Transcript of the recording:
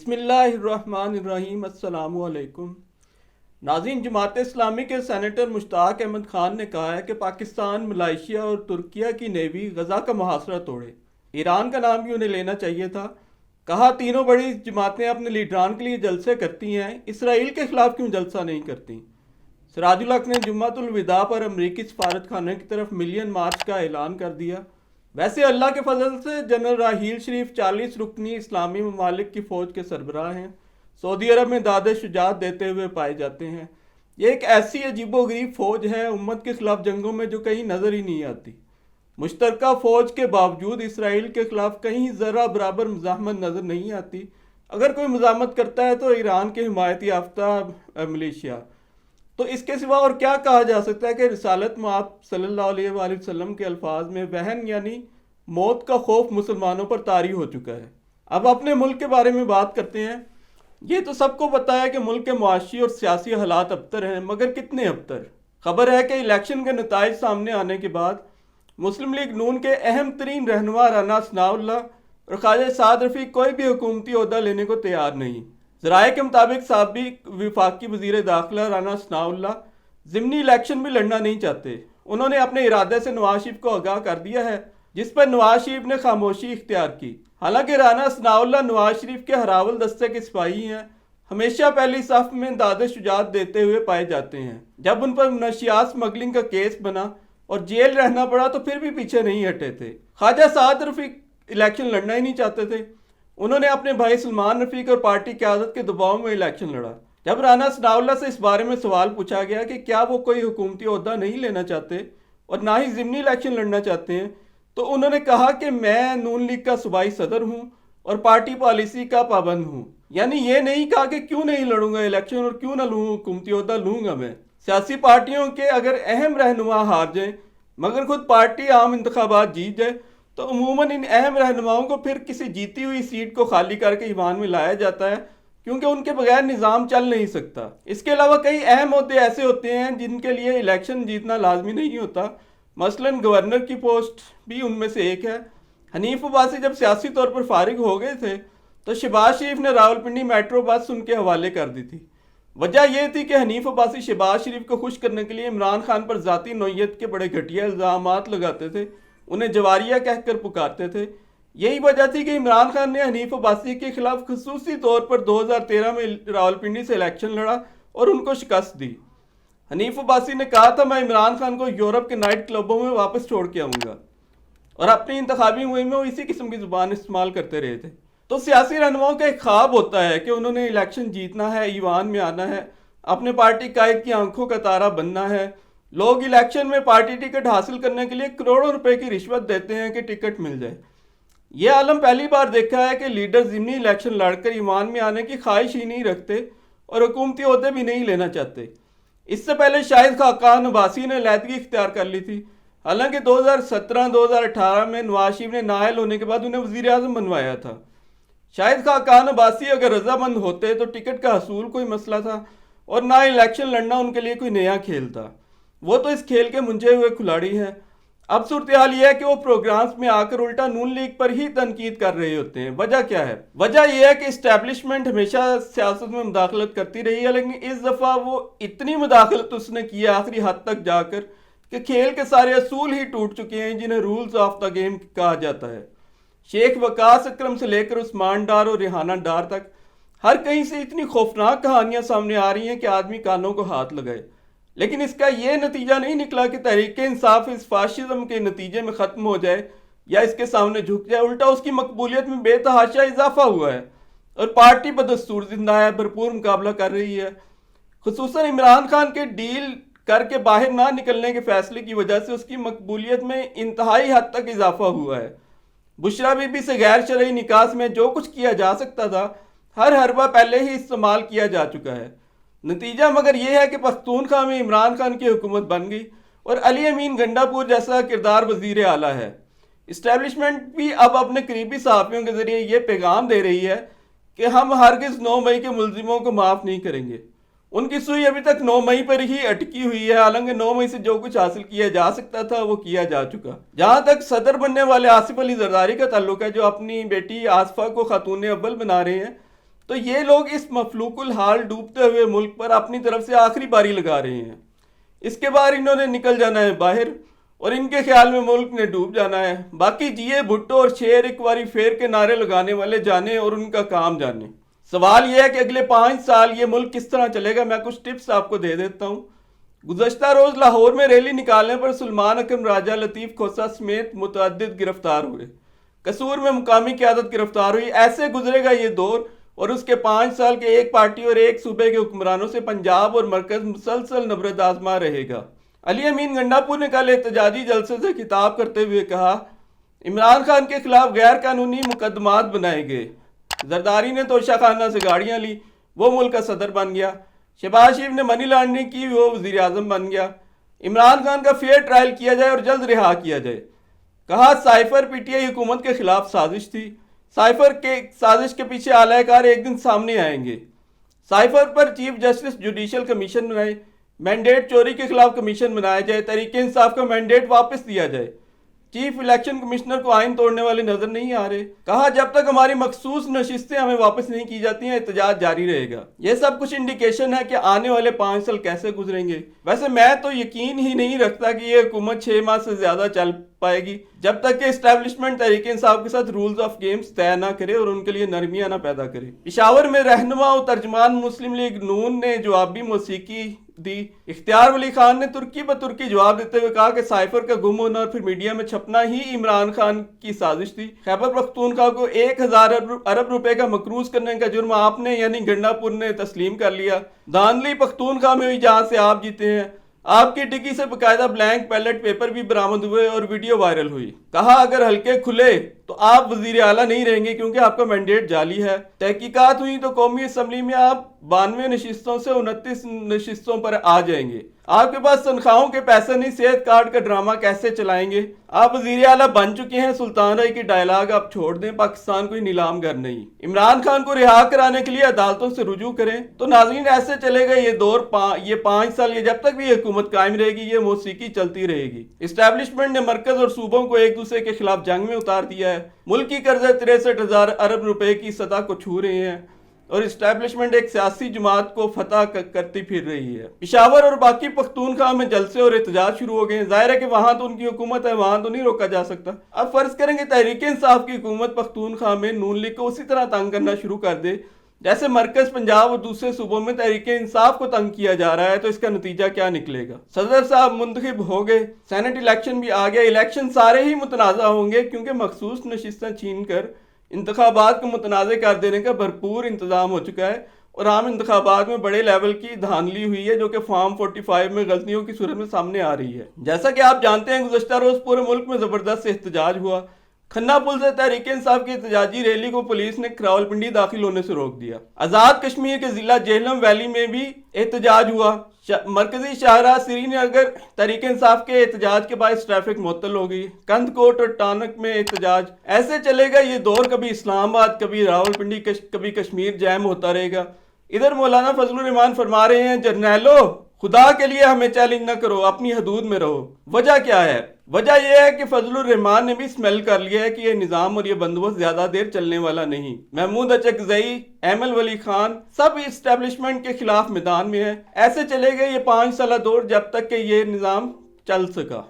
بسم اللہ الرحمن الرحیم۔ السلام علیکم ناظرین، جماعت اسلامی کے سینیٹر مشتاق احمد خان نے کہا ہے کہ پاکستان، ملائیشیا اور ترکیہ کی نیوی غزہ کا محاصرہ توڑے۔ ایران کا نام بھی انہیں لینا چاہیے تھا۔ کہا تینوں بڑی جماعتیں اپنے لیڈران کے لیے جلسے کرتی ہیں، اسرائیل کے خلاف کیوں جلسہ نہیں کرتی؟ سراج الحق نے جمعۃ الوداع پر امریکی سفارت خانے کی طرف ملین مارچ کا اعلان کر دیا۔ ویسے اللہ کے فضل سے جنرل راحیل شریف 40 رکنی اسلامی ممالک کی فوج کے سربراہ ہیں، سعودی عرب میں داد شجاعت دیتے ہوئے پائے جاتے ہیں۔ یہ ایک ایسی عجیب و غریب فوج ہے امت کے خلاف جنگوں میں جو کہیں نظر ہی نہیں آتی۔ مشترکہ فوج کے باوجود اسرائیل کے خلاف کہیں ذرہ برابر مزاحمت نظر نہیں آتی۔ اگر کوئی مزاحمت کرتا ہے تو ایران کے حمایت یافتہ ملیشیا۔ تو اس کے سوا اور کیا کہا جا سکتا ہے کہ رسالت مآب صلی اللہ علیہ وآلہ وسلم کے الفاظ میں وہن یعنی موت کا خوف مسلمانوں پر طاری ہو چکا ہے۔ اب اپنے ملک کے بارے میں بات کرتے ہیں۔ یہ تو سب کو پتہ ہے کہ ملک کے معاشی اور سیاسی حالات ابتر ہیں، مگر کتنے ابتر؟ خبر ہے کہ الیکشن کے نتائج سامنے آنے کے بعد مسلم لیگ نون کے اہم ترین رہنما رانا ثناء اللہ اور خواجہ سعد رفیق کوئی بھی حکومتی عہدہ لینے کو تیار نہیں۔ ذرائع کے مطابق سابق وفاقی وزیر داخلہ رانا ثناء اللہ ضمنی الیکشن بھی لڑنا نہیں چاہتے۔ انہوں نے اپنے ارادے سے نواز شریف کو آگاہ کر دیا ہے، جس پر نواز شریف نے خاموشی اختیار کی۔ حالانکہ رانا ثناء اللہ نواز شریف کے ہراول دستے کے سپاہی ہیں، ہمیشہ پہلی صف میں داد شجاعت دیتے ہوئے پائے جاتے ہیں۔ جب ان پر منشیات اسمگلنگ کا کیس بنا اور جیل رہنا پڑا تو پھر بھی پیچھے نہیں ہٹے تھے۔ خواجہ سعد رفیق الیکشن لڑنا ہی نہیں چاہتے تھے۔ انہوں نے اپنے بھائی سلمان رفیق اور پارٹی قیادت کے دباؤ میں الیکشن لڑا۔ جب رانا ثناء اللہ سے اس بارے میں سوال پوچھا گیا کہ کیا وہ کوئی حکومتی عہدہ نہیں لینا چاہتے اور نہ ہی ضمنی الیکشن لڑنا چاہتے ہیں، تو انہوں نے کہا کہ میں نون لیگ کا صوبائی صدر ہوں اور پارٹی پالیسی کا پابند ہوں۔ یعنی یہ نہیں کہا کہ کیوں نہیں لڑوں گا الیکشن اور کیوں نہ لوں حکومتی عہدہ لوں گا میں۔ سیاسی پارٹیوں کے اگر اہم رہنما ہار جائیں مگر خود پارٹی عام انتخابات جیت جائے تو عموماً ان اہم رہنماؤں کو پھر کسی جیتی ہوئی سیٹ کو خالی کر کے ایوان میں لایا جاتا ہے، کیونکہ ان کے بغیر نظام چل نہیں سکتا۔ اس کے علاوہ کئی اہم عہدے ایسے ہوتے ہیں جن کے لیے الیکشن جیتنا لازمی نہیں ہوتا، مثلاً گورنر کی پوسٹ بھی ان میں سے ایک ہے۔ حنیف عباسی جب سیاسی طور پر فارغ ہو گئے تھے تو شہباز شریف نے راولپنڈی میٹرو بس ان کے حوالے کر دی تھی۔ وجہ یہ تھی کہ حنیف عباسی شہباز شریف کو خوش کرنے کے لیے عمران خان پر ذاتی نوعیت کے بڑے گھٹیا الزامات لگاتے تھے، انہیں جواریہ کہہ کر پکارتے تھے۔ یہی وجہ تھی کہ عمران خان نے حنیف عباسی کے خلاف خصوصی طور پر 2013 میں راولپنڈی سے الیکشن لڑا اور ان کو شکست دی۔ حنیف عباسی نے کہا تھا میں عمران خان کو یورپ کے نائٹ کلبوں میں واپس چھوڑ کے آؤں گا، اور اپنی انتخابی مہم میں وہ اسی قسم کی زبان استعمال کرتے رہے تھے۔ تو سیاسی رہنماؤں کا ایک خواب ہوتا ہے کہ انہوں نے الیکشن جیتنا ہے، ایوان میں آنا ہے، اپنے پارٹی قائد کی آنکھوں کا تارا بننا ہے۔ لوگ الیکشن میں پارٹی ٹکٹ حاصل کرنے کے لیے کروڑوں روپے کی رشوت دیتے ہیں کہ ٹکٹ مل جائے۔ یہ عالم پہلی بار دیکھا ہے کہ لیڈر ضمنی الیکشن لڑ کر ایوان میں آنے کی خواہش ہی نہیں رکھتے اور حکومتی عہدے بھی نہیں لینا چاہتے۔ اس سے پہلے شاہد خاقان عباسی نے علیحدگی اختیار کر لی تھی، حالانکہ 2017-2018 میں نواز شریف نے نااہل ہونے کے بعد انہیں وزیر اعظم بنوایا تھا۔ شاہد خاقان عباسی اگر رضامند ہوتے تو ٹکٹ کا حصول کوئی مسئلہ تھا اور نہ الیکشن لڑنا ان کے لیے کوئی نیا کھیل تھا۔ وہ تو اس کھیل کے منجھے ہوئے کھلاڑی ہیں۔ اب صورتحال یہ ہے کہ وہ پروگرامز میں آ کر الٹا نون لیگ پر ہی تنقید کر رہے ہوتے ہیں۔ وجہ کیا ہے؟ وجہ یہ ہے کہ اسٹیبلشمنٹ ہمیشہ سیاست میں مداخلت کرتی رہی ہے، لیکن اس دفعہ وہ اتنی مداخلت اس نے کی آخری حد تک جا کر کہ کھیل کے سارے اصول ہی ٹوٹ چکے ہیں جنہیں رولز آف دا گیم کہا جاتا ہے۔ شیخ وقاص اکرم سے لے کر عثمان ڈار اور ریحانہ ڈار تک ہر کہیں سے اتنی خوفناک کہانیاں سامنے آ رہی ہیں کہ آدمی کانوں کو ہاتھ لگائے، لیکن اس کا یہ نتیجہ نہیں نکلا کہ تحریک انصاف اس فاشزم کے نتیجے میں ختم ہو جائے یا اس کے سامنے جھک جائے، الٹا اس کی مقبولیت میں بے تحاشا اضافہ ہوا ہے اور پارٹی بدستور زندہ ہے، بھرپور مقابلہ کر رہی ہے۔ خصوصاً عمران خان کے ڈیل کر کے باہر نہ نکلنے کے فیصلے کی وجہ سے اس کی مقبولیت میں انتہائی حد تک اضافہ ہوا ہے۔ بشرا بی بی سے غیر شرعی نکاح میں جو کچھ کیا جا سکتا تھا ہر حربہ پہلے ہی استعمال کیا جا چکا ہے۔ نتیجہ مگر یہ ہے کہ پختونخوا میں عمران خان کی حکومت بن گئی اور علی امین گنڈا پور جیسا کردار وزیر اعلیٰ ہے۔ اسٹیبلشمنٹ بھی اب اپنے قریبی صحافیوں کے ذریعے یہ پیغام دے رہی ہے کہ ہم ہرگز 9 مئی کے ملزموں کو معاف نہیں کریں گے۔ ان کی سوئی ابھی تک 9 مئی پر ہی اٹکی ہوئی ہے، حالانکہ 9 مئی سے جو کچھ حاصل کیا جا سکتا تھا وہ کیا جا چکا۔ جہاں تک صدر بننے والے آصف علی زرداری کا تعلق ہے، جو اپنی بیٹی آصفہ کو خاتون اول بنا رہے ہیں، تو یہ لوگ اس مفلوق الحال ڈوبتے ہوئے ملک پر اپنی طرف سے آخری باری لگا رہے ہیں۔ اس کے بعد انہوں نے نکل جانا ہے باہر، اور ان کے خیال میں ملک نے ڈوب جانا ہے۔ باقی جیے بھٹو اور شیر ایک باری پھیر کے نعرے لگانے والے جانے اور ان کا کام جانے۔ سوال یہ ہے کہ اگلے 5 سال یہ ملک کس طرح چلے گا۔ میں کچھ ٹپس آپ کو دے دیتا ہوں۔ گزشتہ روز لاہور میں ریلی نکالنے پر سلمان حکم راجہ لطیف کھوسہ سمیت متعدد گرفتار ہوئے۔ قصور میں مقامی قیادت گرفتار ہوئی۔ ایسے گزرے گا یہ دور، اور اس کے 5 سال کے ایک پارٹی اور ایک صوبے کے حکمرانوں سے پنجاب اور مرکز مسلسل نبرد آزما رہے گا۔ علی امین گنڈاپور نے کل احتجاجی جلسے سے خطاب کرتے ہوئے کہا، عمران خان کے خلاف غیر قانونی مقدمات بنائے گئے۔ زرداری نے توشہ خانہ سے گاڑیاں لی، وہ ملک کا صدر بن گیا۔ شہباز شریف نے منی لانڈرنگ کی، وہ وزیر اعظم بن گیا۔ عمران خان کا فیئر ٹرائل کیا جائے اور جلد رہا کیا جائے۔ کہا سائفر پی ٹی آئی حکومت کے خلاف سازش تھی۔ سائفر کے سازش کے پیچھے اعلی کار ایک دن سامنے آئیں گے۔ سائفر پر چیف جسٹس جوڈیشل کمیشن بنائے، مینڈیٹ چوری کے خلاف کمیشن بنایا جائے، تحریک انصاف کا مینڈیٹ واپس دیا جائے۔ چیف الیکشن کمشنر کو آئین توڑنے والے نظر نہیں آ رہے۔ کہا جب تک ہماری مخصوص نشستیں ہمیں واپس نہیں کی جاتی ہیں احتجاج جاری رہے گا۔ یہ سب کچھ انڈیکیشن ہے کہ آنے والے 5 سال کیسے گزریں گے۔ ویسے میں تو یقین ہی نہیں رکھتا کہ یہ حکومت 6 ماہ سے زیادہ چل پائے گی، جب تک کہ اسٹیبلشمنٹ تحریک انصاف کے ساتھ رولز آف گیمز طے نہ کرے اور ان کے لیے نرمیاں نہ پیدا کرے۔ پشاور میں رہنما و ترجمان مسلم لیگ نون نے جوابی موسیقی دی۔ اختیار ولی خان نے ترکی پر ترکی جواب دیتے ہوئے کہا کہ سائفر کا گم ہونا اور پھر میڈیا میں چھپنا ہی عمران خان کی سازش تھی۔ خیبر پختونخوا کو 1000 ارب روپے کا مقروض کرنے کا جرم آپ نے یعنی گنڈاپور نے تسلیم کر لیا۔ دھاندلی پختونخوا میں ہوئی جہاں سے آپ جیتے ہیں۔ آپ کی ڈگی سے باقاعدہ بلینک بیلٹ پیپر بھی برآمد ہوئے اور ویڈیو وائرل ہوئی۔ کہا اگر حلقے کھلے تو آپ وزیر اعلیٰ نہیں رہیں گے کیونکہ آپ کا مینڈیٹ جعلی ہے۔ تحقیقات ہوئی تو قومی اسمبلی میں آپ 92 نشستوں سے 29 نشستوں پر آ جائیں گے۔ آپ کے پاس تنخواہوں کے پیسے نہیں، صحت کارڈ کا ڈرامہ کیسے چلائیں گے؟ آپ وزیر اعلیٰ بن چکے ہیں، سلطان رائی کی ڈائلاگ آپ چھوڑ دیں، پاکستان کوئی نیلام گھر نہیں۔ عمران خان کو رہا کرانے کے لیے عدالتوں سے رجوع کریں۔ تو ناظرین ایسے چلے گا یہ دور، یہ 5 سال، یہ جب تک بھی یہ حکومت قائم رہے گی یہ موسیقی چلتی رہے گی۔ اسٹیبلشمنٹ نے مرکز اور صوبوں کو ایک دوسرے کے خلاف جنگ میں اتار دیا ہے۔ ملکی قرضے 63,000 ارب روپے کی سطح کو چھو رہے ہیں اور اسٹیبلشمنٹ ایک سیاسی جماعت کو فتح کرتی پھر رہی ہے۔ پشاور اور باقی پختونخوا میں جلسے اور احتجاج شروع ہو گئے ہیں۔ ظاہر ہے کہ وہاں تو ان کی حکومت ہے، وہاں تو نہیں روکا جا سکتا۔ اب فرض کریں کہ تحریک انصاف کی حکومت پختونخوا میں نون لیگ کو اسی طرح تنگ کرنا شروع کر دے جیسے مرکز پنجاب اور دوسرے صوبوں میں تحریک انصاف کو تنگ کیا جا رہا ہے، تو اس کا نتیجہ کیا نکلے گا؟ صدر صاحب منتخب ہو گئے، سینٹ الیکشن بھی آ گیا۔ الیکشن سارے ہی متنازع ہوں گے کیونکہ مخصوص نشستیں چھین کر انتخابات کو متنازع کر دینے کا بھرپور انتظام ہو چکا ہے، اور عام انتخابات میں بڑے لیول کی دھاندلی ہوئی ہے جو کہ فارم 45 میں غلطیوں کی صورت میں سامنے آ رہی ہے۔ جیسا کہ آپ جانتے ہیں گزشتہ روز پورے ملک میں زبردست احتجاج ہوا۔ کھنہ پل سے تحریک انصاف کی احتجاجی ریلی کو پولیس نے راولپنڈی داخل ہونے سے روک دیا۔ آزاد کشمیر کے ضلع جہلم ویلی میں بھی احتجاج ہوا۔ مرکزی شاہراہ سری نگر تحریک انصاف کے احتجاج کے باعث ٹریفک معطل ہو گئی۔ کند کوٹ اور ٹانک میں احتجاج۔ ایسے چلے گا یہ دور، کبھی اسلام آباد، کبھی راولپنڈی، کبھی کشمیر جیم ہوتا رہے گا۔ ادھر مولانا فضل الرحمان فرما رہے ہیں جرنیلو خدا کے لیے ہمیں چیلنج نہ کرو، اپنی حدود میں رہو۔ وجہ کیا ہے؟ وجہ یہ ہے کہ فضل الرحمان نے بھی سمیل کر لیا ہے کہ یہ نظام اور یہ بندوبست زیادہ دیر چلنے والا نہیں۔ محمود اچکزئی، ایمل ولی خان سب اسٹیبلشمنٹ کے خلاف میدان میں ہیں۔ ایسے چلے گئے یہ 5 سالہ دور جب تک کہ یہ نظام چل سکا۔